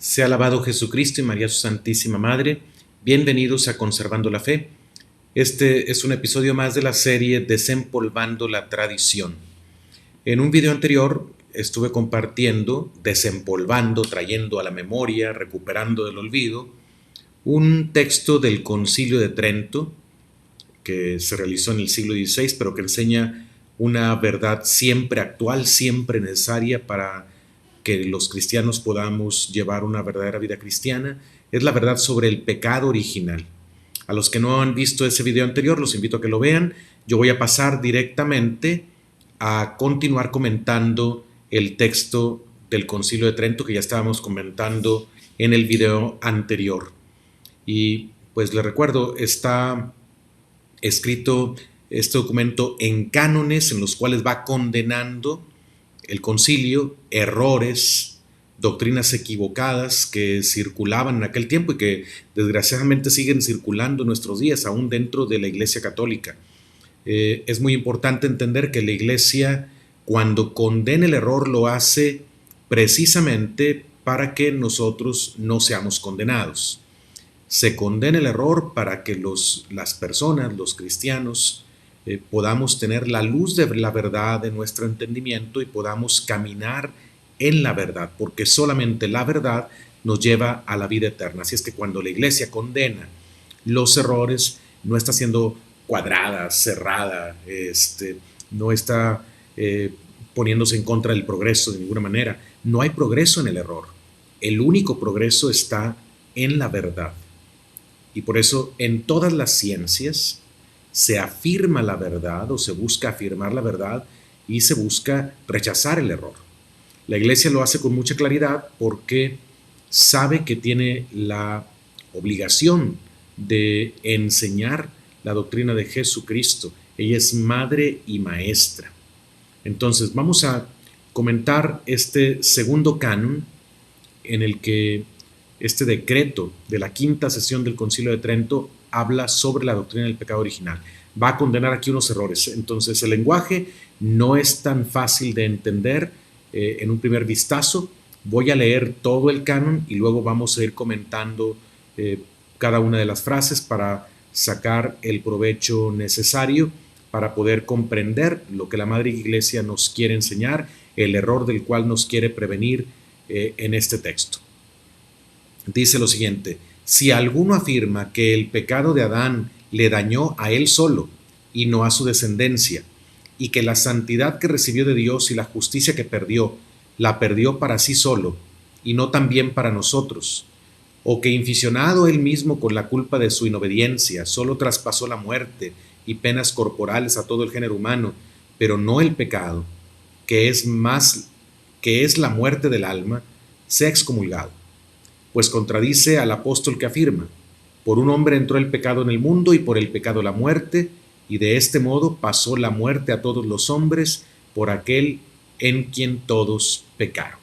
Sea alabado Jesucristo y María su Santísima Madre. Bienvenidos a Conservando la Fe. Este es un episodio más de la serie Desempolvando la Tradición. En un video anterior estuve compartiendo, desempolvando, trayendo a la memoria, recuperando del olvido, un texto del Concilio de Trento que se realizó en el siglo XVI, pero que enseña una verdad siempre actual, siempre necesaria para que los cristianos podamos llevar una verdadera vida cristiana. Es la verdad sobre el pecado original. A los que no han visto ese video anterior, los invito a que lo vean. Yo voy a pasar directamente a continuar comentando el texto del Concilio de Trento que ya estábamos comentando en el video anterior. Y pues les recuerdo, está escrito este documento en cánones en los cuales va condenando el concilio errores, doctrinas equivocadas que circulaban en aquel tiempo y que desgraciadamente siguen circulando en nuestros días, aún dentro de la Iglesia Católica. Es muy importante entender que la Iglesia, cuando condena el error, lo hace precisamente para que nosotros no seamos condenados. Se condena el error para que las personas, los cristianos, podamos tener la luz de la verdad de nuestro entendimiento y podamos caminar en la verdad, porque solamente la verdad nos lleva a la vida eterna. Así es que cuando la Iglesia condena los errores, no está siendo cuadrada, cerrada, no está poniéndose en contra del progreso de ninguna manera. No hay progreso en el error. El único progreso está en la verdad. Y por eso en todas las ciencias se afirma la verdad o se busca afirmar la verdad y se busca rechazar el error. La Iglesia lo hace con mucha claridad porque sabe que tiene la obligación de enseñar la doctrina de Jesucristo. Ella es madre y maestra. Entonces vamos a comentar este segundo canon en el que este decreto de la quinta sesión del Concilio de Trento habla sobre la doctrina del pecado original. Va a condenar aquí unos errores. Entonces el lenguaje no es tan fácil de entender en un primer vistazo. Voy a leer todo el canon y luego vamos a ir comentando cada una de las frases para sacar el provecho necesario para poder comprender lo que la Madre Iglesia nos quiere enseñar, el error del cual nos quiere prevenir en este texto. Dice lo siguiente: si alguno afirma que el pecado de Adán le dañó a él solo y no a su descendencia, y que la santidad que recibió de Dios y la justicia que perdió, la perdió para sí solo y no también para nosotros, o que inficionado él mismo con la culpa de su inobediencia, solo traspasó la muerte y penas corporales a todo el género humano, pero no el pecado, que es la muerte del alma, sea excomulgado. Pues contradice al apóstol que afirma: por un hombre entró el pecado en el mundo y por el pecado la muerte, y de este modo pasó la muerte a todos los hombres por aquel en quien todos pecaron.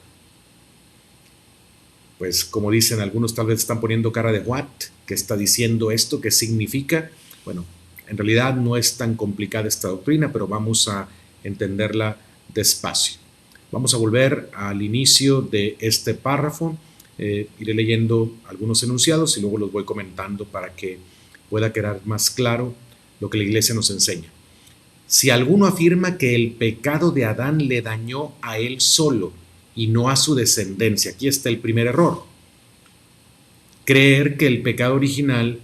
Pues como dicen algunos, tal vez están poniendo cara de ¿what? ¿Qué está diciendo esto? ¿Qué significa? Bueno, en realidad no es tan complicada esta doctrina, pero vamos a entenderla despacio. Vamos a volver al inicio de este párrafo. Iré leyendo algunos enunciados y luego los voy comentando para que pueda quedar más claro lo que la Iglesia nos enseña. Si alguno afirma que el pecado de Adán le dañó a él solo y no a su descendencia, aquí está el primer error. Creer que el pecado original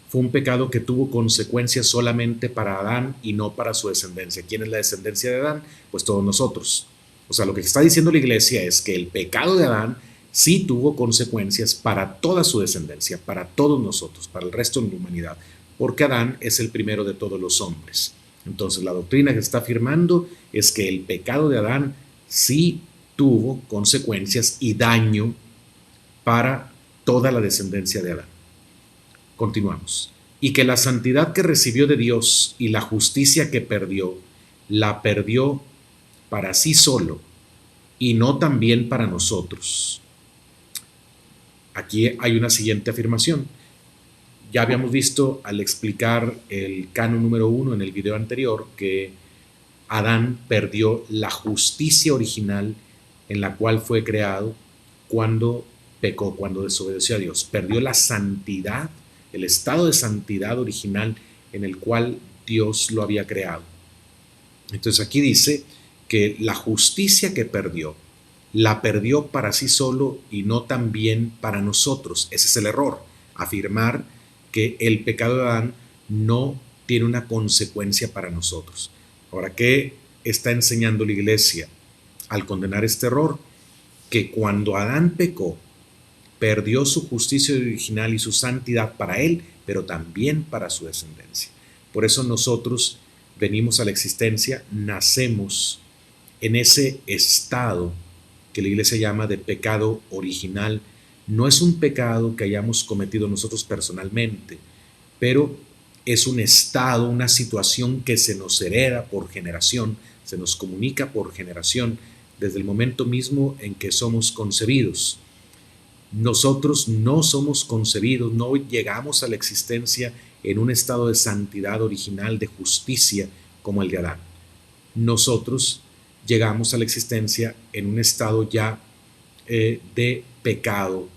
fue un pecado que tuvo consecuencias solamente para Adán y no para su descendencia. ¿Quién es la descendencia de Adán? Pues todos nosotros. O sea, lo que está diciendo la Iglesia es que el pecado de Adán sí tuvo consecuencias para toda su descendencia, para todos nosotros, para el resto de la humanidad, porque Adán es el primero de todos los hombres. Entonces la doctrina que está afirmando es que el pecado de Adán sí tuvo consecuencias y daño para toda la descendencia de Adán. Continuamos. Y que la santidad que recibió de Dios y la justicia que perdió, la perdió para sí solo y no también para nosotros. Aquí hay una siguiente afirmación. Ya habíamos visto al explicar el canon número 1 en el video anterior que Adán perdió la justicia original en la cual fue creado cuando pecó, cuando desobedeció a Dios. Perdió la santidad, el estado de santidad original en el cual Dios lo había creado. Entonces aquí dice que la justicia que perdió, la perdió para sí solo y no también para nosotros. Ese es el error, afirmar que el pecado de Adán no tiene una consecuencia para nosotros. Ahora, ¿qué está enseñando la iglesia al condenar este error? Que cuando Adán pecó, perdió su justicia original y su santidad para él, pero también para su descendencia. Por eso nosotros venimos a la existencia, nacemos en ese estado que la iglesia llama de pecado original. No es un pecado que hayamos cometido nosotros personalmente, pero es un estado, una situación que se nos hereda por generación, se nos comunica por generación desde el momento mismo en que somos concebidos. Nosotros no somos concebidos, no llegamos a la existencia en un estado de santidad original, de justicia como el de Adán. Nosotros llegamos a la existencia en un estado ya de pecado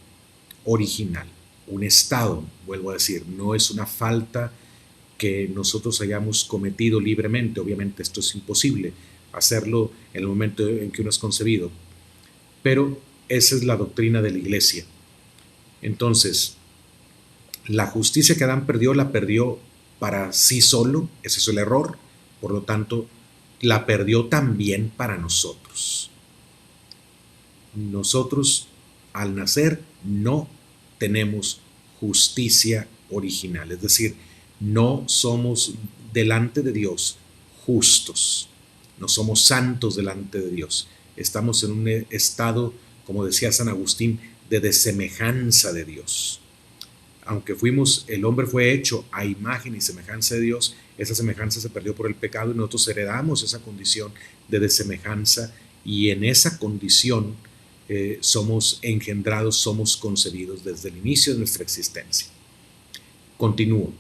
original. Un estado, vuelvo a decir, no es una falta que nosotros hayamos cometido libremente. Obviamente esto es imposible hacerlo en el momento en que uno es concebido, pero esa es la doctrina de la iglesia. Entonces, la justicia que Adán perdió, la perdió para sí solo, ese es el error, por lo tanto, la perdió también para nosotros. Nosotros, al nacer, no tenemos justicia original, es decir, no somos delante de Dios justos, no somos santos delante de Dios. Estamos en un estado, como decía San Agustín, de desemejanza de Dios. Aunque el hombre fue hecho a imagen y semejanza de Dios, esa semejanza se perdió por el pecado y nosotros heredamos esa condición de desemejanza, y en esa condición somos engendrados, somos concebidos desde el inicio de nuestra existencia. Continúo.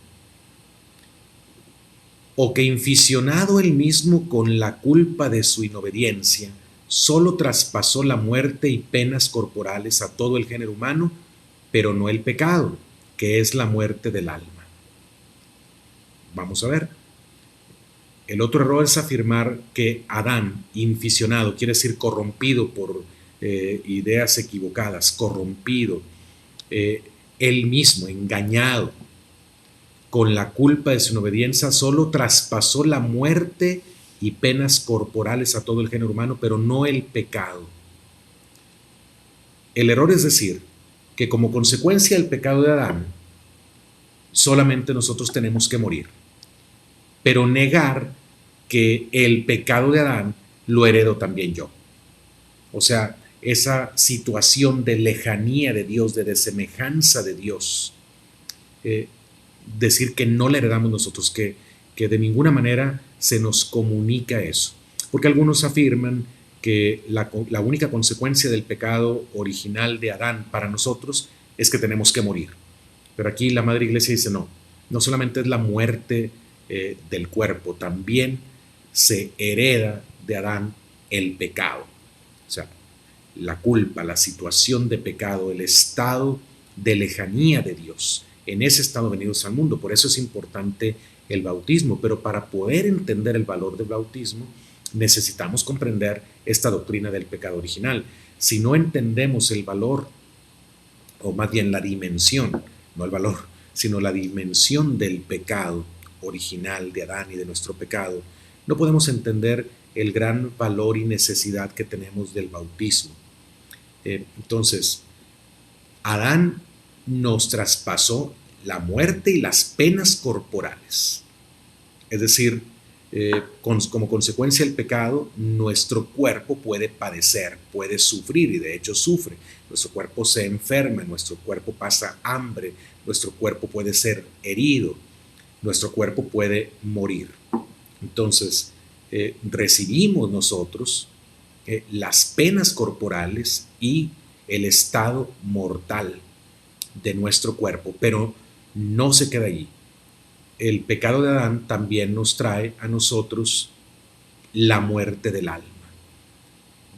O que inficionado él mismo con la culpa de su inobediencia, solo traspasó la muerte y penas corporales a todo el género humano, pero no el pecado, que es la muerte del alma. Vamos a ver. El otro error es afirmar que Adán, inficionado, quiere decir corrompido por ideas equivocadas, corrompido, él mismo, engañado, con la culpa de su inobediencia, solo traspasó la muerte y penas corporales a todo el género humano, pero no el pecado. El error es decir que como consecuencia del pecado de Adán, solamente nosotros tenemos que morir, pero negar que el pecado de Adán lo heredo también yo. O sea, esa situación de lejanía de Dios, de desemejanza de Dios, decir que no le heredamos nosotros, que de ninguna manera se nos comunica eso. Porque algunos afirman que la única consecuencia del pecado original de Adán para nosotros es que tenemos que morir. Pero aquí la Madre Iglesia dice no solamente es la muerte del cuerpo, también se hereda de Adán el pecado. O sea, la culpa, la situación de pecado, el estado de lejanía de Dios. En ese estado venidos al mundo. Por eso es importante el bautismo. Pero para poder entender el valor del bautismo, necesitamos comprender esta doctrina del pecado original. Si no entendemos el valor, o más bien la dimensión, no el valor, sino la dimensión del pecado original de Adán y de nuestro pecado, no podemos entender el gran valor y necesidad que tenemos del bautismo. Entonces, Adán nos traspasó la muerte y las penas corporales. Es decir, como consecuencia del pecado, nuestro cuerpo puede padecer, puede sufrir, y de hecho sufre. Nuestro cuerpo se enferma, nuestro cuerpo pasa hambre, nuestro cuerpo puede ser herido, nuestro cuerpo puede morir. Entonces, recibimos nosotros las penas corporales y el estado mortal de nuestro cuerpo, pero no se queda allí. El pecado de Adán también nos trae a nosotros la muerte del alma.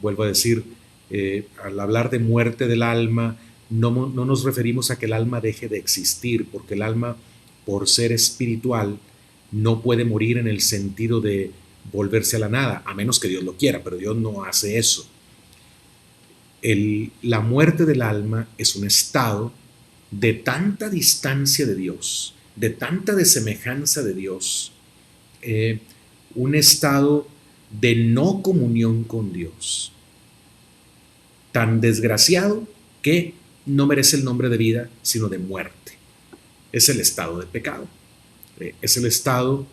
Vuelvo a decir, al hablar de muerte del alma, no nos referimos a que el alma deje de existir, porque el alma, por ser espiritual, no puede morir en el sentido de volverse a la nada, a menos que Dios lo quiera, pero Dios no hace eso. La muerte del alma es un estado de tanta distancia de Dios, de tanta desemejanza de Dios, un estado de no comunión con Dios, tan desgraciado que no merece el nombre de vida, sino de muerte. Es el estado de pecado, es el estado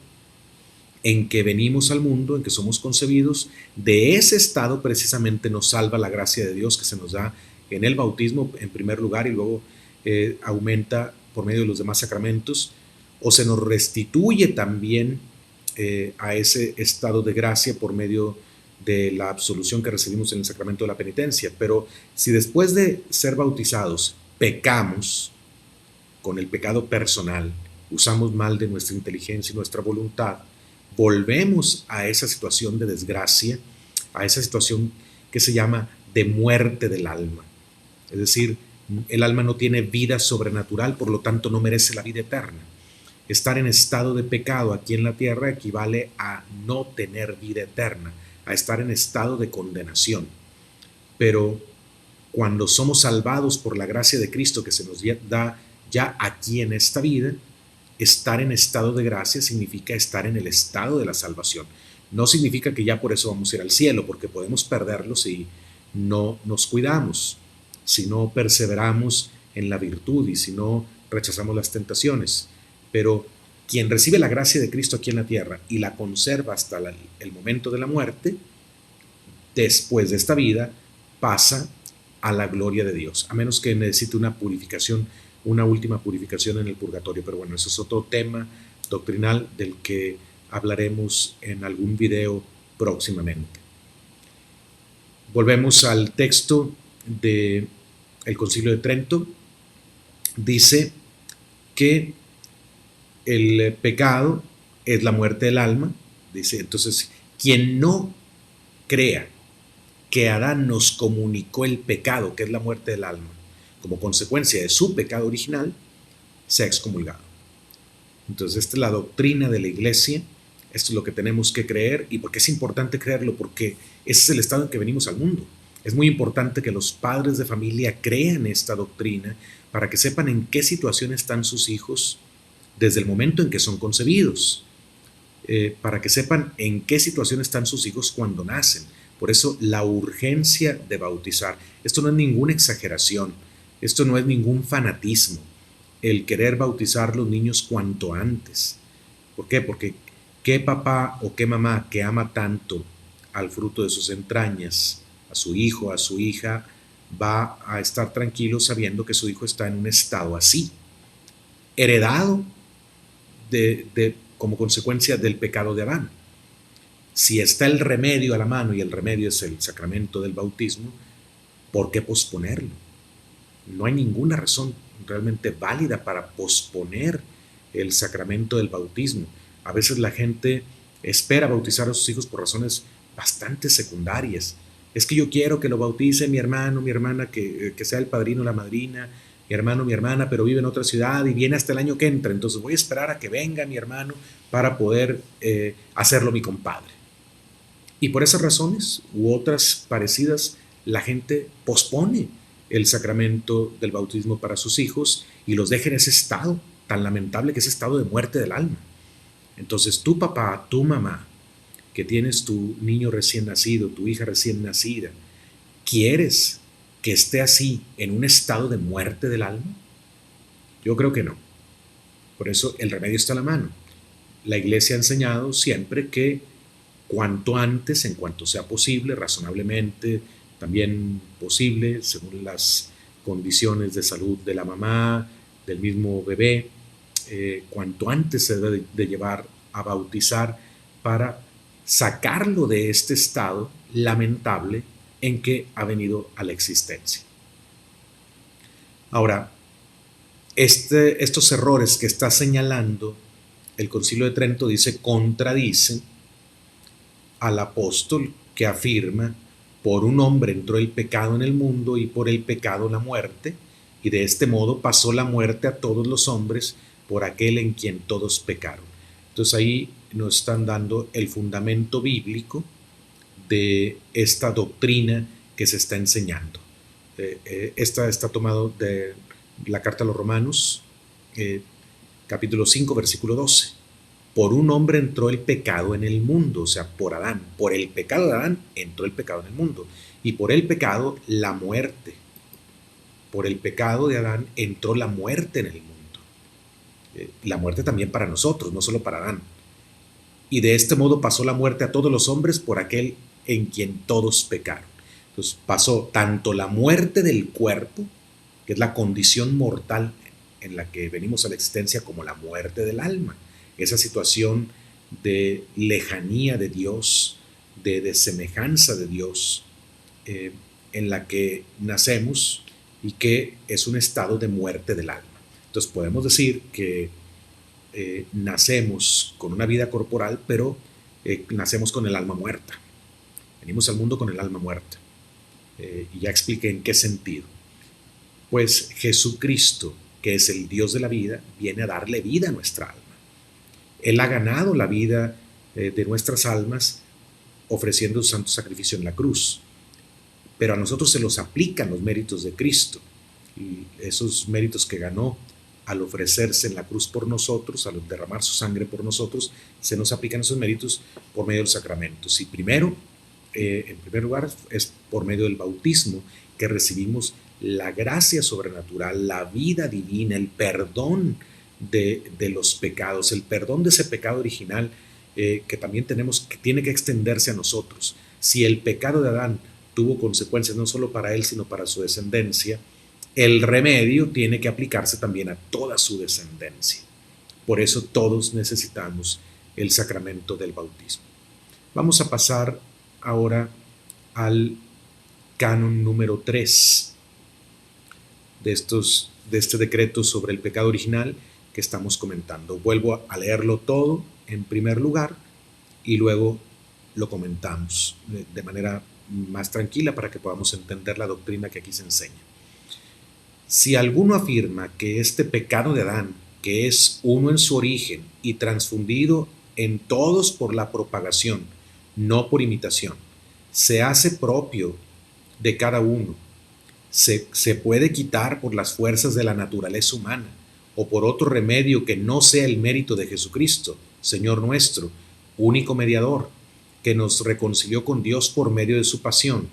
en que venimos al mundo, en que somos concebidos. De ese estado precisamente nos salva la gracia de Dios que se nos da en el bautismo en primer lugar, y luego aumenta por medio de los demás sacramentos, o se nos restituye también a ese estado de gracia por medio de la absolución que recibimos en el sacramento de la penitencia. Pero si después de ser bautizados pecamos con el pecado personal, usamos mal de nuestra inteligencia y nuestra voluntad, volvemos a esa situación de desgracia, a esa situación que se llama de muerte del alma. Es decir, el alma no tiene vida sobrenatural, por lo tanto no merece la vida eterna. Estar en estado de pecado aquí en la tierra equivale a no tener vida eterna, a estar en estado de condenación. Pero cuando somos salvados por la gracia de Cristo que se nos da ya aquí en esta vida, estar en estado de gracia significa estar en el estado de la salvación. No significa que ya por eso vamos a ir al cielo, porque podemos perderlo si no nos cuidamos, si no perseveramos en la virtud y si no rechazamos las tentaciones. Pero quien recibe la gracia de Cristo aquí en la tierra y la conserva hasta el momento de la muerte, después de esta vida, pasa a la gloria de Dios, a menos que necesite una purificación, una última purificación en el purgatorio. Pero bueno, eso es otro tema doctrinal del que hablaremos en algún video próximamente. Volvemos al texto del Concilio de Trento. Dice que el pecado es la muerte del alma. Dice, entonces, quien no crea que Adán nos comunicó el pecado, que es la muerte del alma, como consecuencia de su pecado original, se ha excomulgado. Entonces, esta es la doctrina de la Iglesia, esto es lo que tenemos que creer. ¿Y por qué es importante creerlo? Porque ese es el estado en que venimos al mundo. Es muy importante que los padres de familia crean esta doctrina para que sepan en qué situación están sus hijos desde el momento en que son concebidos, para que sepan en qué situación están sus hijos cuando nacen. Por eso la urgencia de bautizar. Esto no es ninguna exageración, esto no es ningún fanatismo, el querer bautizar a los niños cuanto antes. ¿Por qué? Porque qué papá o qué mamá que ama tanto al fruto de sus entrañas, a su hijo, a su hija, va a estar tranquilo sabiendo que su hijo está en un estado así, heredado como consecuencia del pecado de Adán. Si está el remedio a la mano, y el remedio es el sacramento del bautismo, ¿por qué posponerlo? No hay ninguna razón realmente válida para posponer el sacramento del bautismo. A veces la gente espera bautizar a sus hijos por razones bastante secundarias. Es que yo quiero que lo bautice mi hermano, mi hermana, que sea el padrino o la madrina, mi hermano, mi hermana, pero vive en otra ciudad y viene hasta el año que entra, entonces voy a esperar a que venga mi hermano para poder hacerlo mi compadre. Y por esas razones u otras parecidas, la gente pospone el sacramento del bautismo para sus hijos y los deja en ese estado tan lamentable que es estado de muerte del alma. Entonces tu papá, tu mamá, que tienes tu niño recién nacido, tu hija recién nacida, ¿quieres que esté así en un estado de muerte del alma? Yo creo que no. Por eso el remedio está a la mano. La Iglesia ha enseñado siempre que cuanto antes, en cuanto sea posible, razonablemente, también posible, según las condiciones de salud de la mamá, del mismo bebé, cuanto antes se debe de llevar a bautizar para sacarlo de este estado lamentable en que ha venido a la existencia. Ahora, estos errores que está señalando el Concilio de Trento, dice, contradicen al apóstol que afirma: por un hombre entró el pecado en el mundo y por el pecado la muerte, y de este modo pasó la muerte a todos los hombres por aquel en quien todos pecaron. Entonces ahí nos están dando el fundamento bíblico de esta doctrina que se está enseñando. Esta está tomado de la carta a los Romanos, capítulo 5, versículo 12. Por un hombre entró el pecado en el mundo, o sea, por Adán. Por el pecado de Adán entró el pecado en el mundo. Y por el pecado, la muerte. Por el pecado de Adán entró la muerte en el mundo. La muerte también para nosotros, no solo para Adán. Y de este modo pasó la muerte a todos los hombres por aquel en quien todos pecaron. Entonces pasó tanto la muerte del cuerpo, que es la condición mortal en la que venimos a la existencia, como la muerte del alma. Esa situación de lejanía de Dios, de desemejanza de Dios, en la que nacemos y que es un estado de muerte del alma. Entonces podemos decir que nacemos con una vida corporal, pero nacemos con el alma muerta. Venimos al mundo con el alma muerta. Y ya expliqué en qué sentido. Pues Jesucristo, que es el Dios de la vida, viene a darle vida a nuestra alma. Él ha ganado la vida de nuestras almas ofreciendo un santo sacrificio en la cruz. Pero a nosotros se nos aplican los méritos de Cristo. Y esos méritos que ganó al ofrecerse en la cruz por nosotros, al derramar su sangre por nosotros, se nos aplican esos méritos por medio de los sacramentos. Y primero, en primer lugar, es por medio del bautismo que recibimos la gracia sobrenatural, la vida divina, el perdón de los pecados, el perdón de ese pecado original que también tenemos, que tiene que extenderse a nosotros. Si el pecado de Adán tuvo consecuencias no solo para él, sino para su descendencia, el remedio tiene que aplicarse también a toda su descendencia. Por eso todos necesitamos el sacramento del bautismo. Vamos a pasar ahora al canon número 3 de este decreto sobre el pecado original que estamos comentando. Vuelvo a leerlo todo en primer lugar y luego lo comentamos de manera más tranquila para que podamos entender la doctrina que aquí se enseña. Si alguno afirma que este pecado de Adán, que es uno en su origen y transfundido en todos por la propagación, no por imitación, se hace propio de cada uno, se puede quitar por las fuerzas de la naturaleza humana o por otro remedio que no sea el mérito de Jesucristo, Señor nuestro, único mediador, que nos reconcilió con Dios por medio de su pasión,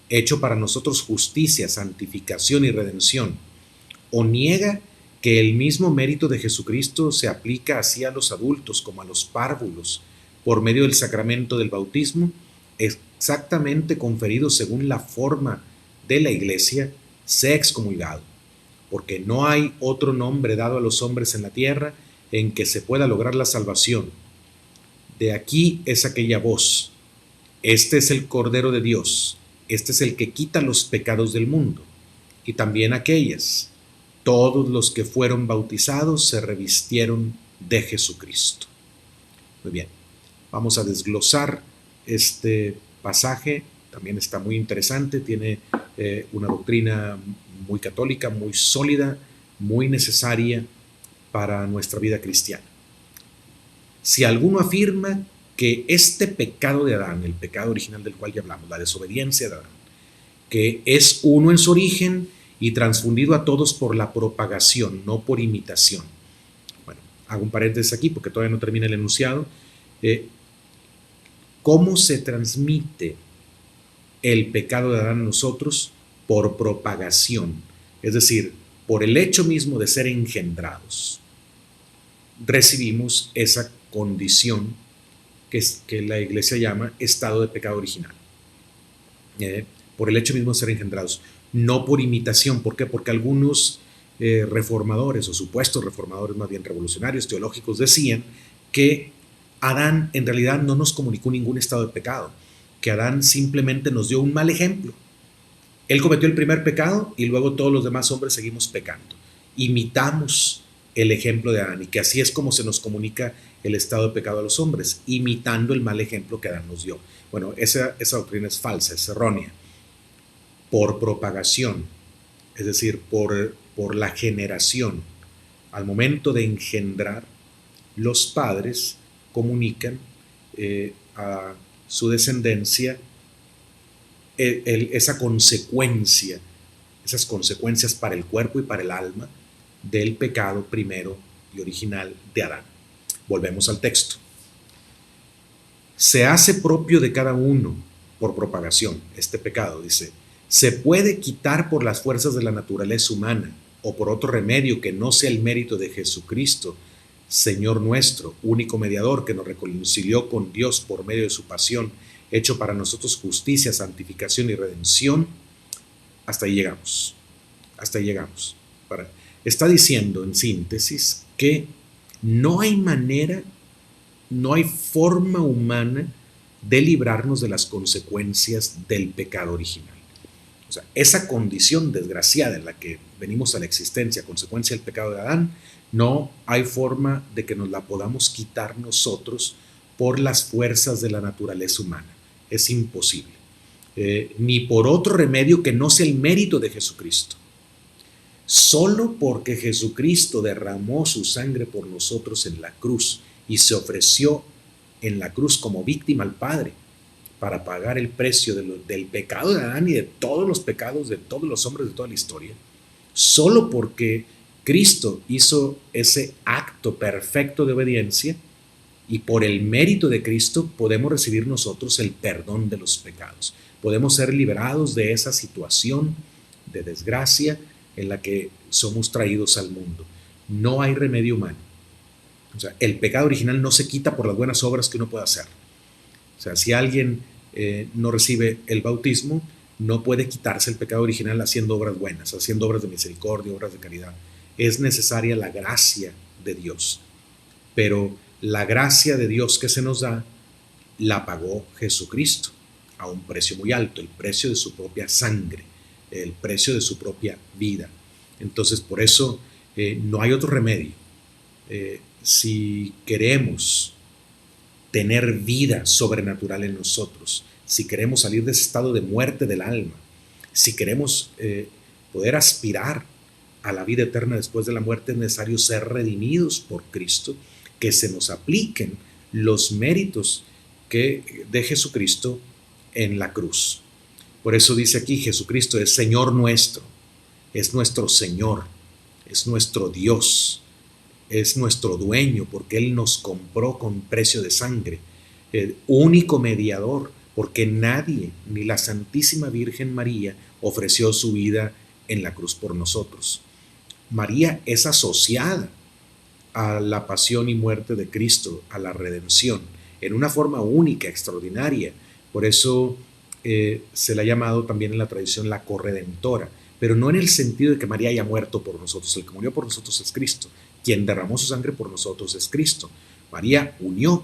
hecho para nosotros justicia, santificación y redención, o niega que el mismo mérito de Jesucristo se aplica así a los adultos como a los párvulos por medio del sacramento del bautismo, exactamente conferido según la forma de la Iglesia, sea excomulgado, porque no hay otro nombre dado a los hombres en la tierra en que se pueda lograr la salvación. De aquí es aquella voz: este es el Cordero de Dios, este es el que quita los pecados del mundo. Y también aquellas: todos los que fueron bautizados se revistieron de Jesucristo. Muy bien, vamos a desglosar este pasaje. También está muy interesante, tiene una doctrina muy católica, muy sólida, muy necesaria para nuestra vida cristiana. Si alguno afirma que este pecado de Adán, el pecado original del cual ya hablamos, la desobediencia de Adán, que es uno en su origen y transfundido a todos por la propagación, no por imitación. Bueno, hago un paréntesis aquí porque todavía no termina el enunciado. ¿Cómo se transmite el pecado de Adán a nosotros? Por propagación, es decir, por el hecho mismo de ser engendrados. Recibimos esa condición que la Iglesia llama estado de pecado original. Por el hecho mismo de ser engendrados, no por imitación. ¿Por qué? Porque algunos reformadores, o supuestos reformadores más bien revolucionarios, teológicos, decían que Adán en realidad no nos comunicó ningún estado de pecado, que Adán simplemente nos dio un mal ejemplo. Él cometió el primer pecado y luego todos los demás hombres seguimos pecando. Imitamos el ejemplo de Adán y que así es como se nos comunica el estado de pecado a los hombres, imitando el mal ejemplo que Adán nos dio. Bueno, esa doctrina es falsa, es errónea. Por propagación, es decir, por por la generación. Al momento de engendrar, los padres comunican a su descendencia esa consecuencia, esas consecuencias para el cuerpo y para el alma del pecado primero y original de Adán. Volvemos al texto. Se hace propio de cada uno por propagación este pecado, dice. Se puede quitar por las fuerzas de la naturaleza humana o por otro remedio que no sea el mérito de Jesucristo, Señor nuestro, único mediador que nos reconcilió con Dios por medio de su pasión, hecho para nosotros justicia, santificación y redención. Hasta ahí llegamos. Hasta ahí llegamos. Está diciendo en síntesis que no hay manera, no hay forma humana de librarnos de las consecuencias del pecado original. O sea, esa condición desgraciada en la que venimos a la existencia, consecuencia del pecado de Adán, no hay forma de que nos la podamos quitar nosotros por las fuerzas de la naturaleza humana. Es imposible. Ni por otro remedio que no sea el mérito de Jesucristo. Solo porque Jesucristo derramó su sangre por nosotros en la cruz y se ofreció en la cruz como víctima al Padre para pagar el precio del pecado de Adán y de todos los pecados de todos los hombres de toda la historia, solo porque Cristo hizo ese acto perfecto de obediencia y por el mérito de Cristo podemos recibir nosotros el perdón de los pecados. Podemos ser liberados de esa situación de desgracia en la que somos traídos al mundo. No hay remedio humano. O sea, el pecado original no se quita por las buenas obras que uno pueda hacer. O sea, si alguien no recibe el bautismo, no puede quitarse el pecado original haciendo obras buenas, haciendo obras de misericordia, obras de caridad. Es necesaria la gracia de Dios. Pero la gracia de Dios que se nos da, la pagó Jesucristo a un precio muy alto, el precio de su propia sangre, el precio de su propia vida. Entonces, por eso no hay otro remedio. Si queremos tener vida sobrenatural en nosotros, si queremos salir de ese estado de muerte del alma, si queremos poder aspirar a la vida eterna después de la muerte, es necesario ser redimidos por Cristo, que se nos apliquen los méritos de Jesucristo en la cruz. Por eso dice aquí, Jesucristo es Señor nuestro, es nuestro Señor, es nuestro Dios, es nuestro dueño, porque Él nos compró con precio de sangre, el único mediador, porque nadie, ni la Santísima Virgen María, ofreció su vida en la cruz por nosotros. María es asociada a la pasión y muerte de Cristo, a la redención, en una forma única, extraordinaria. Por eso se le ha llamado también en la tradición la corredentora, pero no en el sentido de que María haya muerto por nosotros. El que murió por nosotros es Cristo. Quien derramó su sangre por nosotros es Cristo. María unió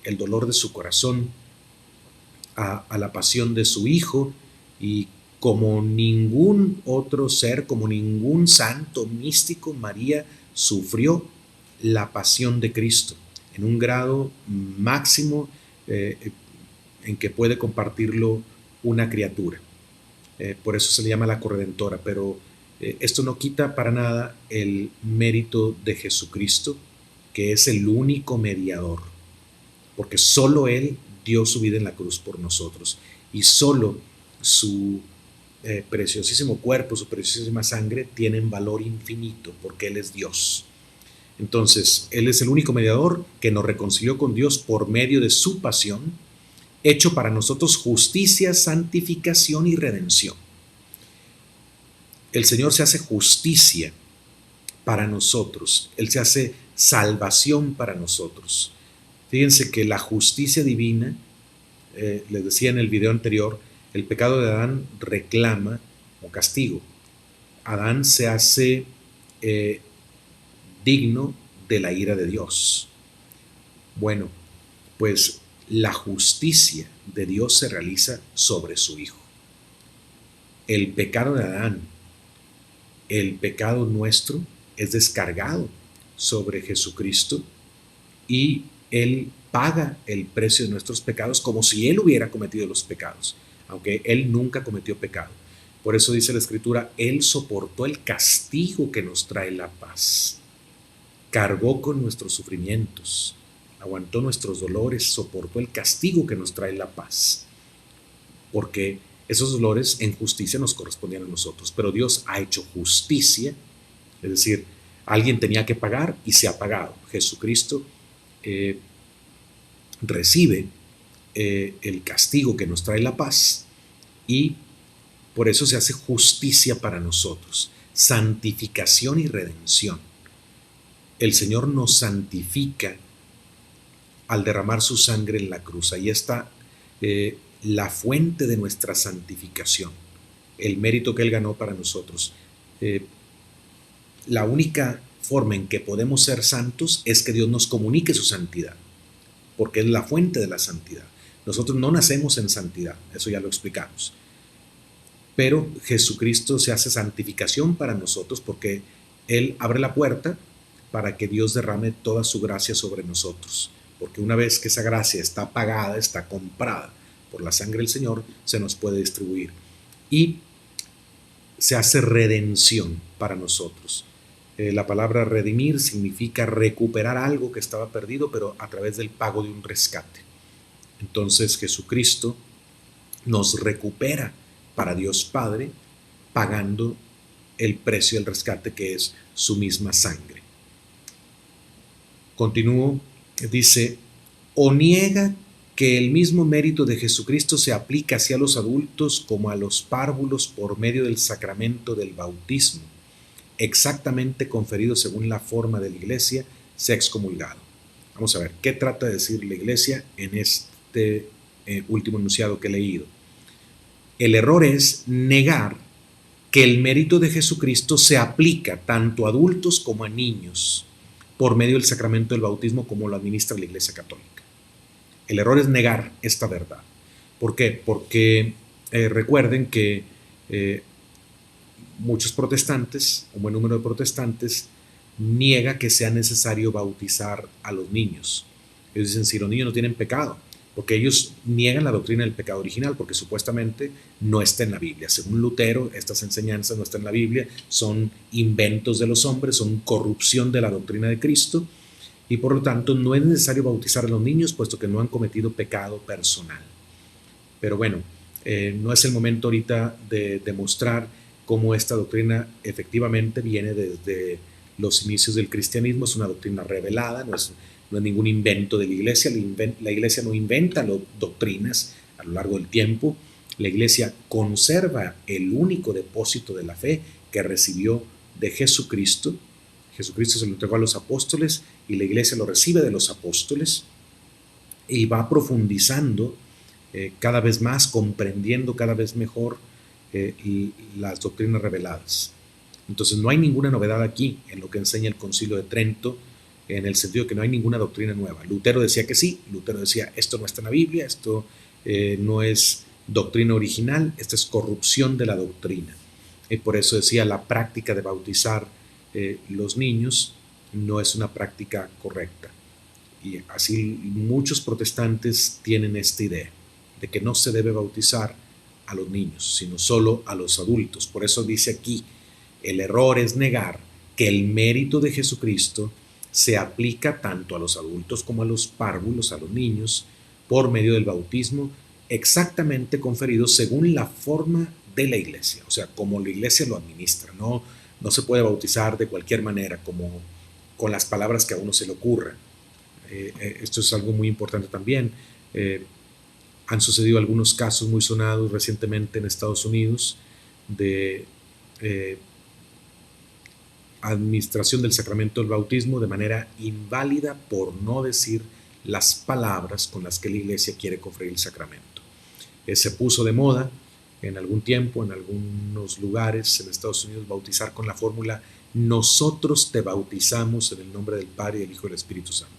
el dolor de su corazón a la pasión de su Hijo, y como ningún otro ser, como ningún santo místico, María sufrió la pasión de Cristo en un grado máximo en que puede compartirlo una criatura. Por eso se le llama la corredentora, pero esto no quita para nada el mérito de Jesucristo, que es el único mediador, porque solo Él dio su vida en la cruz por nosotros, y solo su preciosísimo cuerpo, su preciosísima sangre tienen valor infinito, porque Él es Dios. Entonces, Él es el único mediador que nos reconcilió con Dios por medio de su pasión, hecho para nosotros justicia, santificación y redención. El Señor se hace justicia para nosotros, Él se hace salvación para nosotros. Fíjense que la justicia divina, les decía en el video anterior, el pecado de Adán reclama un castigo. Adán se hace digno de la ira de Dios. Bueno, pues la justicia de Dios se realiza sobre su Hijo. El pecado de Adán, el pecado nuestro, es descargado sobre Jesucristo, y Él paga el precio de nuestros pecados como si Él hubiera cometido los pecados, aunque Él nunca cometió pecado. Por eso dice la Escritura, Él soportó el castigo que nos trae la paz. Cargó con nuestros sufrimientos, aguantó nuestros dolores, soportó el castigo que nos trae la paz. Porque esos dolores en justicia nos correspondían a nosotros, pero Dios ha hecho justicia, es decir, alguien tenía que pagar y se ha pagado. Jesucristo recibe el castigo que nos trae la paz y por eso se hace justicia para nosotros, santificación y redención. El Señor nos santifica al derramar su sangre en la cruz. Ahí está la fuente de nuestra santificación, el mérito que Él ganó para nosotros. La única forma en que podemos ser santos es que Dios nos comunique su santidad, porque es la fuente de la santidad. Nosotros no nacemos en santidad, eso ya lo explicamos. Pero Jesucristo se hace santificación para nosotros porque Él abre la puerta para que Dios derrame toda su gracia sobre nosotros. Porque una vez que esa gracia está pagada, está comprada por la sangre del Señor, se nos puede distribuir. Y se hace redención para nosotros. La palabra redimir significa recuperar algo que estaba perdido, pero a través del pago de un rescate. Entonces Jesucristo nos recupera para Dios Padre, pagando el precio del rescate que es su misma sangre. Continúo, dice, o niega que el mismo mérito de Jesucristo se aplica hacia los adultos como a los párvulos por medio del sacramento del bautismo, exactamente conferido según la forma de la Iglesia, sea excomulgado. Vamos a ver, ¿qué trata de decir la Iglesia en este último enunciado que he leído? El error es negar que el mérito de Jesucristo se aplica tanto a adultos como a niños por medio del sacramento del bautismo como lo administra la Iglesia Católica. El error es negar esta verdad. ¿Por qué? Porque recuerden que muchos protestantes, un buen número de protestantes, niega que sea necesario bautizar a los niños. Ellos dicen, si los niños no tienen pecado, porque ellos niegan la doctrina del pecado original, porque supuestamente no está en la Biblia. Según Lutero, estas enseñanzas no están en la Biblia, son inventos de los hombres, son corrupción de la doctrina de Cristo, y por lo tanto no es necesario bautizar a los niños, puesto que no han cometido pecado personal. Pero bueno, no es el momento ahorita de demostrar cómo esta doctrina efectivamente viene desde los inicios del cristianismo. Es una doctrina revelada, no es ningún invento de la Iglesia. La Iglesia no inventa doctrinas a lo largo del tiempo. La Iglesia conserva el único depósito de la fe que recibió de Jesucristo. Jesucristo se lo entregó a los apóstoles y la Iglesia lo recibe de los apóstoles y va profundizando cada vez más, comprendiendo cada vez mejor las doctrinas reveladas. Entonces no hay ninguna novedad aquí en lo que enseña el Concilio de Trento, en el sentido de que no hay ninguna doctrina nueva. Lutero decía que sí, Lutero decía esto no está en la Biblia, esto no es doctrina original, esta es corrupción de la doctrina. Y por eso decía la práctica de bautizar los niños no es una práctica correcta. Y así muchos protestantes tienen esta idea de que no se debe bautizar a los niños, sino solo a los adultos. Por eso dice aquí, el error es negar que el mérito de Jesucristo se aplica tanto a los adultos como a los párvulos, a los niños, por medio del bautismo, exactamente conferido según la forma de la Iglesia, o sea, como la Iglesia lo administra. No se puede bautizar de cualquier manera, como con las palabras que a uno se le ocurra. Esto es algo muy importante también. Han sucedido algunos casos muy sonados recientemente en Estados Unidos de administración del sacramento del bautismo de manera inválida, por no decir las palabras con las que la Iglesia quiere conferir el sacramento. Se puso de moda en algún tiempo, en algunos lugares en Estados Unidos, bautizar con la fórmula: nosotros te bautizamos en el nombre del Padre, y del Hijo y del Espíritu Santo.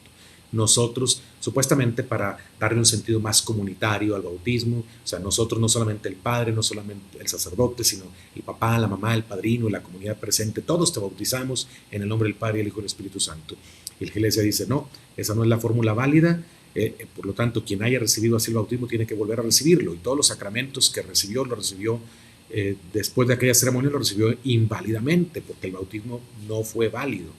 Nosotros, supuestamente para darle un sentido más comunitario al bautismo, o sea, nosotros, no solamente el padre, no solamente el sacerdote, sino el papá, la mamá, el padrino, la comunidad presente, todos te bautizamos en el nombre del Padre, del Hijo y del Espíritu Santo. Y la Iglesia dice, no, esa no es la fórmula válida, por lo tanto, quien haya recibido así el bautismo tiene que volver a recibirlo, y todos los sacramentos que recibió, lo recibió después de aquella ceremonia lo recibió inválidamente porque el bautismo no fue válido.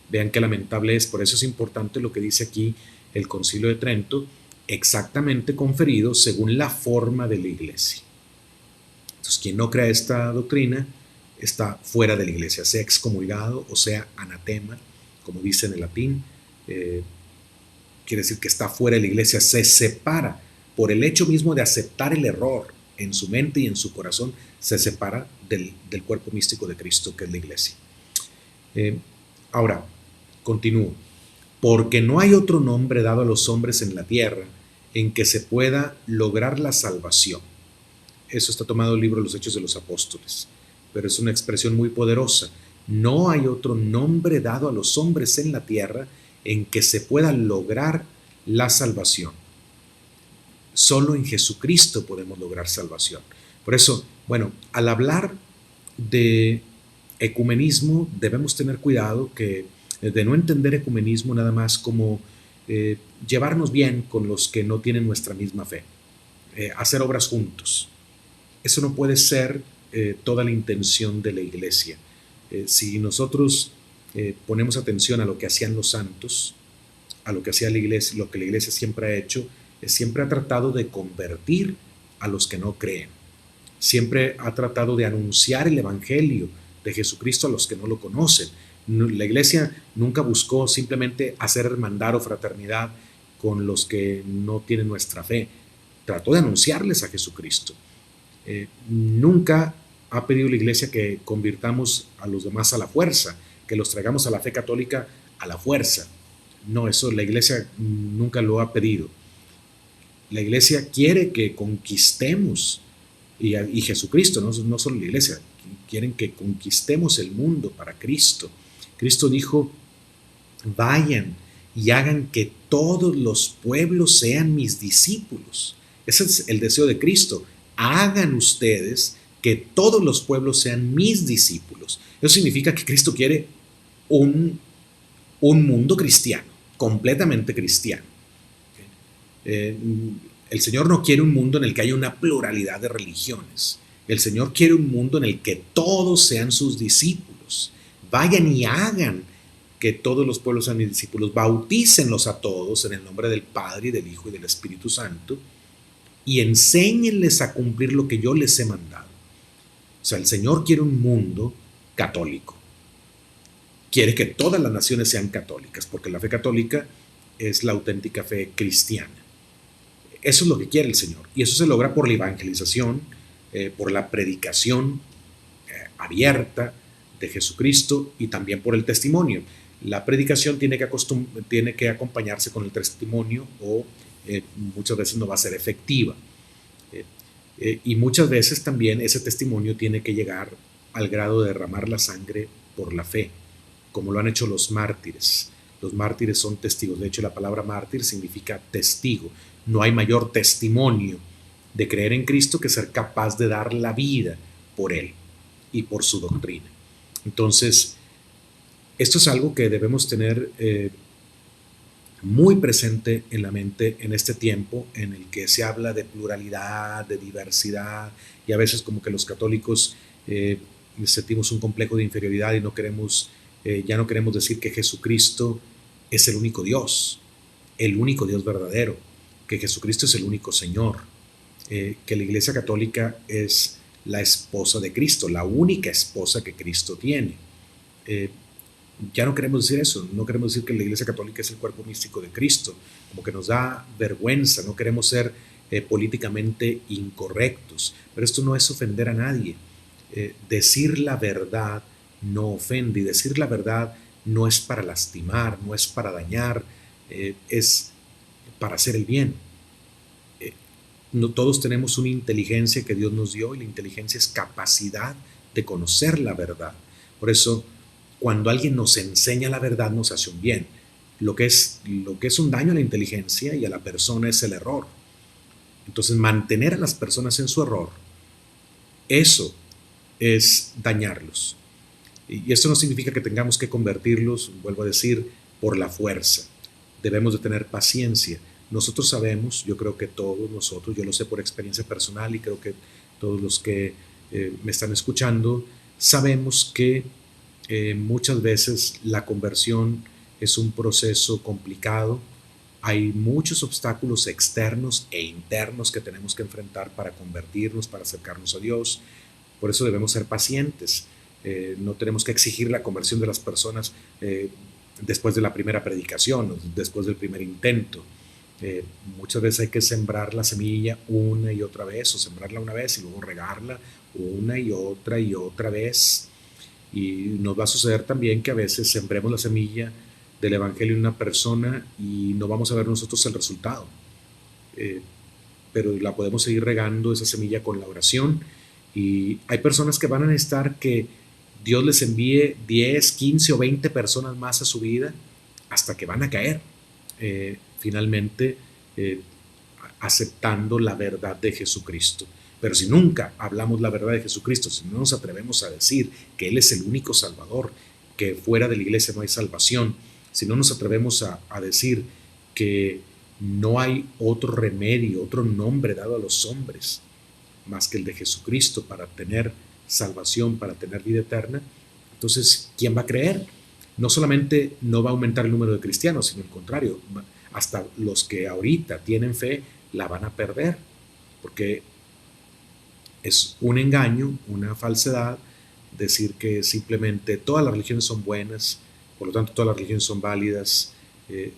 Vean qué lamentable es. Por eso es importante lo que dice aquí el Concilio de Trento, exactamente conferido según la forma de la Iglesia. Entonces, quien no crea esta doctrina está fuera de la Iglesia, sea excomulgado o sea anatema, como dice en el latín. Quiere decir que está fuera de la Iglesia, se separa por el hecho mismo de aceptar el error en su mente y en su corazón, se separa del cuerpo místico de Cristo, que es la Iglesia. Ahora, continúo. Porque no hay otro nombre dado a los hombres en la tierra en que se pueda lograr la salvación. Eso está tomado del libro de los Hechos de los Apóstoles, pero es una expresión muy poderosa. No hay otro nombre dado a los hombres en la tierra en que se pueda lograr la salvación. Solo en Jesucristo podemos lograr salvación. Por eso, bueno, al hablar de ecumenismo debemos tener cuidado de no entender ecumenismo nada más como llevarnos bien con los que no tienen nuestra misma fe, hacer obras juntos. Eso no puede ser toda la intención de la Iglesia. Si nosotros ponemos atención a lo que hacían los santos, a lo que hacía la Iglesia, lo que la Iglesia siempre ha hecho, siempre ha tratado de convertir a los que no creen. Siempre ha tratado de anunciar el Evangelio de Jesucristo a los que no lo conocen. La Iglesia nunca buscó simplemente hacer hermandad o fraternidad con los que no tienen nuestra fe. Trató de anunciarles a Jesucristo. Nunca ha pedido la Iglesia que convirtamos a los demás a la fuerza, que los traigamos a la fe católica a la fuerza. No, eso la Iglesia nunca lo ha pedido. La Iglesia quiere que conquistemos, y Jesucristo, no solo la Iglesia, quieren que conquistemos el mundo para Cristo. Cristo dijo, vayan y hagan que todos los pueblos sean mis discípulos. Ese es el deseo de Cristo. Hagan ustedes que todos los pueblos sean mis discípulos. Eso significa que Cristo quiere un mundo cristiano, completamente cristiano. El Señor no quiere un mundo en el que haya una pluralidad de religiones. El Señor quiere un mundo en el que todos sean sus discípulos. Vayan y hagan que todos los pueblos sean mis discípulos. Bautícenlos a todos en el nombre del Padre, y del Hijo y del Espíritu Santo y enséñenles a cumplir lo que yo les he mandado. O sea, el Señor quiere un mundo católico. Quiere que todas las naciones sean católicas, porque la fe católica es la auténtica fe cristiana. Eso es lo que quiere el Señor. Y eso se logra por la evangelización, por la predicación abierta de Jesucristo y también por el testimonio. La predicación tiene que acompañarse con el testimonio o muchas veces no va a ser efectiva. Y muchas veces también ese testimonio tiene que llegar al grado de derramar la sangre por la fe, como lo han hecho los mártires. Los mártires son testigos. De hecho, la palabra mártir significa testigo. No hay mayor testimonio de creer en Cristo que ser capaz de dar la vida por Él y por su doctrina. Entonces, esto es algo que debemos tener muy presente en la mente en este tiempo en el que se habla de pluralidad, de diversidad, y a veces como que los católicos sentimos un complejo de inferioridad y ya no queremos decir que Jesucristo es el único Dios verdadero, que Jesucristo es el único Señor, que la Iglesia Católica es la esposa de Cristo, la única esposa que Cristo tiene. Ya no queremos decir eso, no queremos decir que la Iglesia Católica es el cuerpo místico de Cristo, como que nos da vergüenza, no queremos ser políticamente incorrectos, pero esto no es ofender a nadie. Decir la verdad no ofende, y decir la verdad no es para lastimar, no es para dañar, es para hacer el bien. No todos tenemos una inteligencia que Dios nos dio, y la inteligencia es capacidad de conocer la verdad. Por eso, cuando alguien nos enseña la verdad, nos hace un bien. Lo que es un daño a la inteligencia y a la persona es el error. Entonces, mantener a las personas en su error, eso es dañarlos. Y esto no significa que tengamos que convertirlos, vuelvo a decir, por la fuerza. Debemos de tener paciencia. Nosotros sabemos, yo creo que todos nosotros, yo lo sé por experiencia personal y creo que todos los que me están escuchando, sabemos que muchas veces la conversión es un proceso complicado. Hay muchos obstáculos externos e internos que tenemos que enfrentar para convertirnos, para acercarnos a Dios. Por eso debemos ser pacientes. No tenemos que exigir la conversión de las personas después de la primera predicación o después del primer intento. Muchas veces hay que sembrar la semilla una y otra vez, o sembrarla una vez y luego regarla una y otra vez. Y nos va a suceder también que a veces sembremos la semilla del Evangelio en una persona y no vamos a ver nosotros el resultado. Pero la podemos seguir regando esa semilla con la oración. Y hay personas que van a necesitar que Dios les envíe 10, 15 o 20 personas más a su vida hasta que van a caer. Finalmente aceptando la verdad de Jesucristo. Pero si nunca hablamos la verdad de Jesucristo, si no nos atrevemos a decir que Él es el único Salvador, que fuera de la iglesia no hay salvación, si no nos atrevemos a decir que no hay otro remedio, otro nombre dado a los hombres más que el de Jesucristo para tener salvación, para tener vida eterna, entonces, ¿quién va a creer? No solamente no va a aumentar el número de cristianos, sino al contrario, hasta los que ahorita tienen fe la van a perder, porque es un engaño, una falsedad decir que simplemente todas las religiones son buenas, por lo tanto todas las religiones son válidas.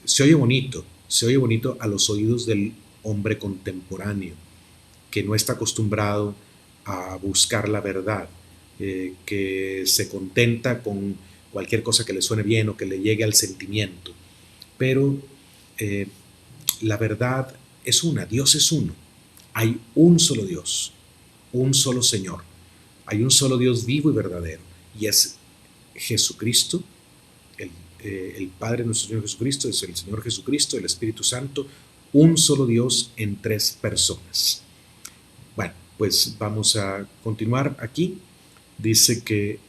Se oye bonito a los oídos del hombre contemporáneo, que no está acostumbrado a buscar la verdad, que se contenta con cualquier cosa que le suene bien o que le llegue al sentimiento. Pero la verdad es una, Dios es uno. Hay un solo Dios, un solo Señor. Hay un solo Dios vivo y verdadero, y es Jesucristo, el Padre de nuestro Señor Jesucristo, es el Señor Jesucristo, el Espíritu Santo, un solo Dios en tres personas. Bueno, pues vamos a continuar aquí. Dice que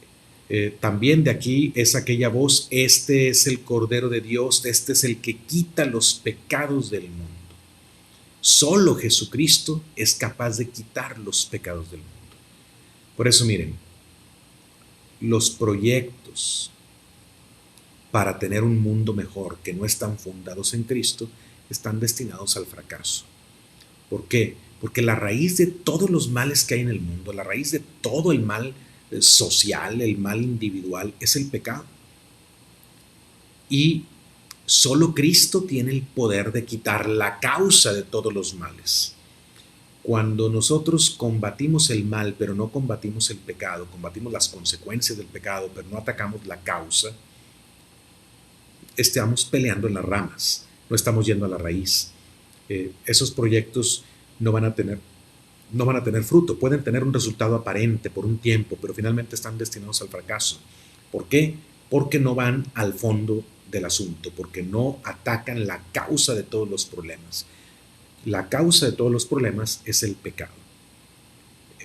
también de aquí es aquella voz: este es el Cordero de Dios, este es el que quita los pecados del mundo. Solo Jesucristo es capaz de quitar los pecados del mundo. Por eso miren, los proyectos para tener un mundo mejor que no están fundados en Cristo están destinados al fracaso. ¿Por qué? Porque la raíz de todos los males que hay en el mundo, la raíz de todo el mal social, el mal individual, es el pecado. Y solo Cristo tiene el poder de quitar la causa de todos los males. Cuando nosotros combatimos el mal, pero no combatimos el pecado, combatimos las consecuencias del pecado, pero no atacamos la causa, estamos peleando en las ramas, no estamos yendo a la raíz. Esos proyectos no van a tener fruto, pueden tener un resultado aparente por un tiempo, pero finalmente están destinados al fracaso. ¿Por qué? Porque no van al fondo del asunto, porque no atacan la causa de todos los problemas. La causa de todos los problemas es el pecado.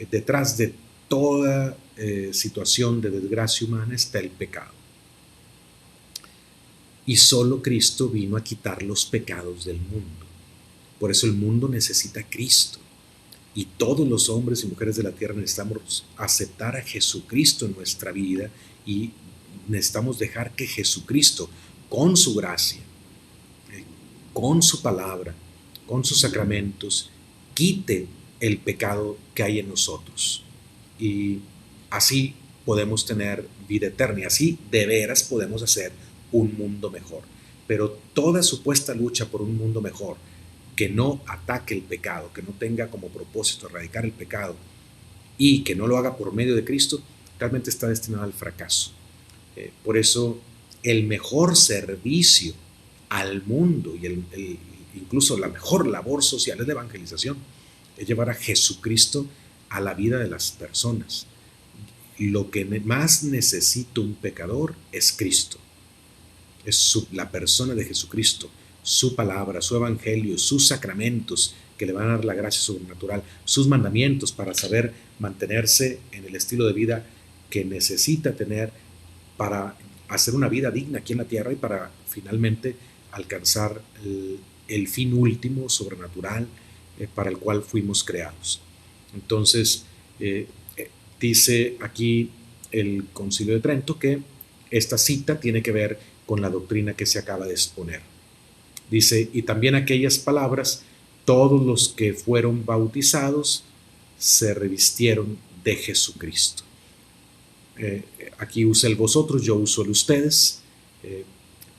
Detrás de toda situación de desgracia humana está el pecado. Y solo Cristo vino a quitar los pecados del mundo. Por eso el mundo necesita a Cristo. Y todos los hombres y mujeres de la tierra necesitamos aceptar a Jesucristo en nuestra vida, y necesitamos dejar que Jesucristo, con su gracia, con su palabra, con sus sacramentos, quite el pecado que hay en nosotros. Y así podemos tener vida eterna, y así de veras podemos hacer un mundo mejor. Pero toda supuesta lucha por un mundo mejor que no ataque el pecado, que no tenga como propósito erradicar el pecado y que no lo haga por medio de Cristo, realmente está destinado al fracaso. Por eso el mejor servicio al mundo y incluso la mejor labor social es la evangelización, es llevar a Jesucristo a la vida de las personas. Lo que más necesita un pecador es Cristo, es la persona de Jesucristo, su palabra, su evangelio, sus sacramentos que le van a dar la gracia sobrenatural, sus mandamientos para saber mantenerse en el estilo de vida que necesita tener para hacer una vida digna aquí en la tierra y para finalmente alcanzar el fin último sobrenatural para el cual fuimos creados. Entonces, Dice aquí el Concilio de Trento que esta cita tiene que ver con la doctrina que se acaba de exponer. Dice, y también aquellas palabras, todos los que fueron bautizados se revistieron de Jesucristo. Aquí usa el vosotros, yo uso el ustedes.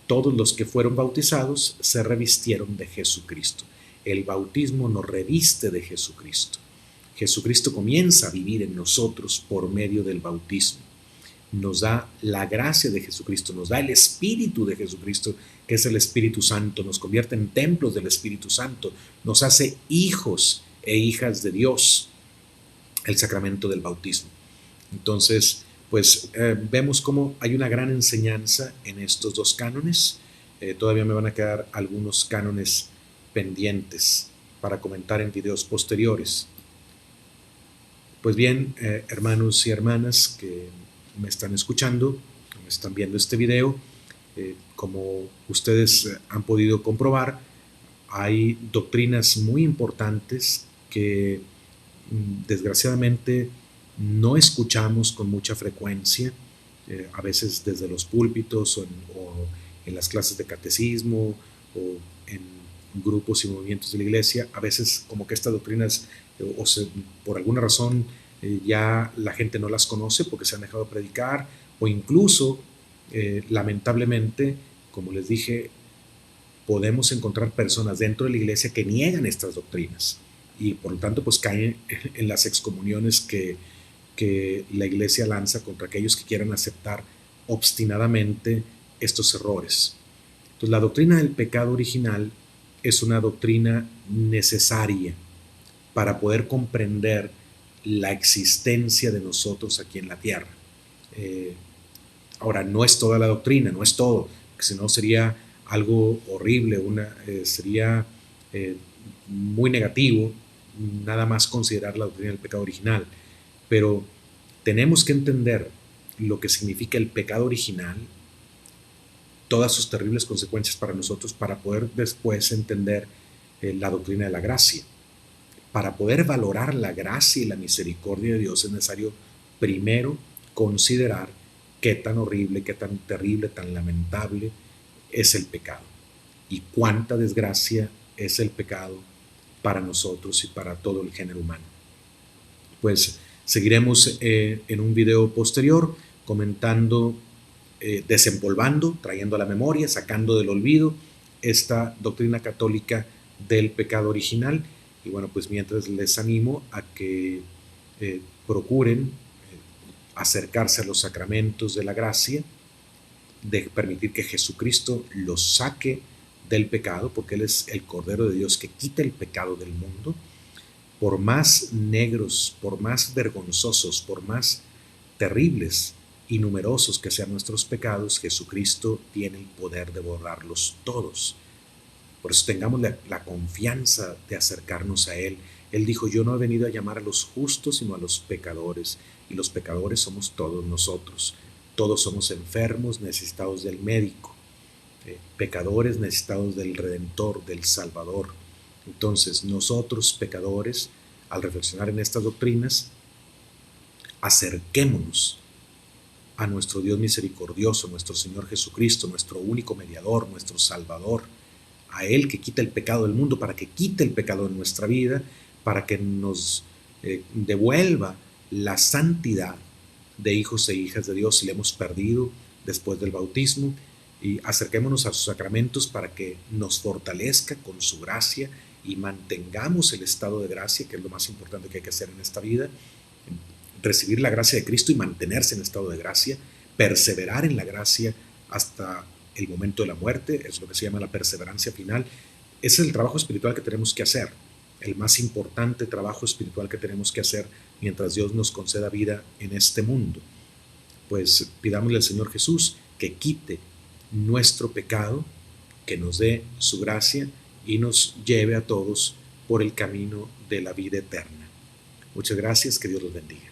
Todos los que fueron bautizados se revistieron de Jesucristo. El bautismo nos reviste de Jesucristo. Jesucristo comienza a vivir en nosotros por medio del bautismo. Nos da la gracia de Jesucristo, nos da el Espíritu de Jesucristo, que es el Espíritu Santo, nos convierte en templos del Espíritu Santo, nos hace hijos e hijas de Dios, el sacramento del bautismo. Entonces, pues vemos cómo hay una gran enseñanza en estos dos cánones. Todavía me van a quedar algunos cánones pendientes para comentar en videos posteriores. Pues bien, hermanos y hermanas que me están escuchando, me están viendo este video, como ustedes han podido comprobar, hay doctrinas muy importantes que desgraciadamente no escuchamos con mucha frecuencia, a veces desde los púlpitos o en las clases de catecismo o en grupos y movimientos de la iglesia. A veces como que estas doctrinas por alguna razón ya la gente no las conoce porque se han dejado de predicar, o incluso lamentablemente, como les dije, podemos encontrar personas dentro de la iglesia que niegan estas doctrinas y por lo tanto pues caen en las excomuniones que la iglesia lanza contra aquellos que quieran aceptar obstinadamente estos errores. Entonces, la doctrina del pecado original es una doctrina necesaria para poder comprender la existencia de nosotros aquí en la tierra. Ahora, no es toda la doctrina, no es todo, porque si no sería algo horrible, sería muy negativo nada más considerar la doctrina del pecado original. Pero tenemos que entender lo que significa el pecado original, todas sus terribles consecuencias para nosotros, para poder después entender la doctrina de la gracia. Para poder valorar la gracia y la misericordia de Dios es necesario primero considerar qué tan horrible, qué tan terrible, tan lamentable es el pecado y cuánta desgracia es el pecado para nosotros y para todo el género humano. Pues seguiremos en un video posterior comentando, desempolvando, trayendo a la memoria, sacando del olvido esta doctrina católica del pecado original. Y bueno, pues mientras les animo a que procuren acercarse a los sacramentos de la gracia, de permitir que Jesucristo los saque del pecado, porque Él es el Cordero de Dios que quita el pecado del mundo. Por más negros, por más vergonzosos, por más terribles y numerosos que sean nuestros pecados, Jesucristo tiene el poder de borrarlos todos. Por eso tengamos la confianza de acercarnos a Él. Él dijo, yo no he venido a llamar a los justos, sino a los pecadores. Y los pecadores somos todos nosotros. Todos somos enfermos, necesitados del médico. Pecadores necesitados del Redentor, del Salvador. Entonces, nosotros pecadores, al reflexionar en estas doctrinas, acerquémonos a nuestro Dios misericordioso, nuestro Señor Jesucristo, nuestro único mediador, nuestro Salvador, a Él que quita el pecado del mundo, para que quite el pecado de nuestra vida, para que nos devuelva la santidad de hijos e hijas de Dios si le hemos perdido después del bautismo. Y acerquémonos a sus sacramentos para que nos fortalezca con su gracia y mantengamos el estado de gracia, que es lo más importante que hay que hacer en esta vida, recibir la gracia de Cristo y mantenerse en estado de gracia, perseverar en la gracia hasta el momento de la muerte, es lo que se llama la perseverancia final. Ese es el trabajo espiritual que tenemos que hacer, el más importante trabajo espiritual que tenemos que hacer mientras Dios nos conceda vida en este mundo. Pues pidámosle al Señor Jesús que quite nuestro pecado, que nos dé su gracia y nos lleve a todos por el camino de la vida eterna. Muchas gracias, que Dios los bendiga.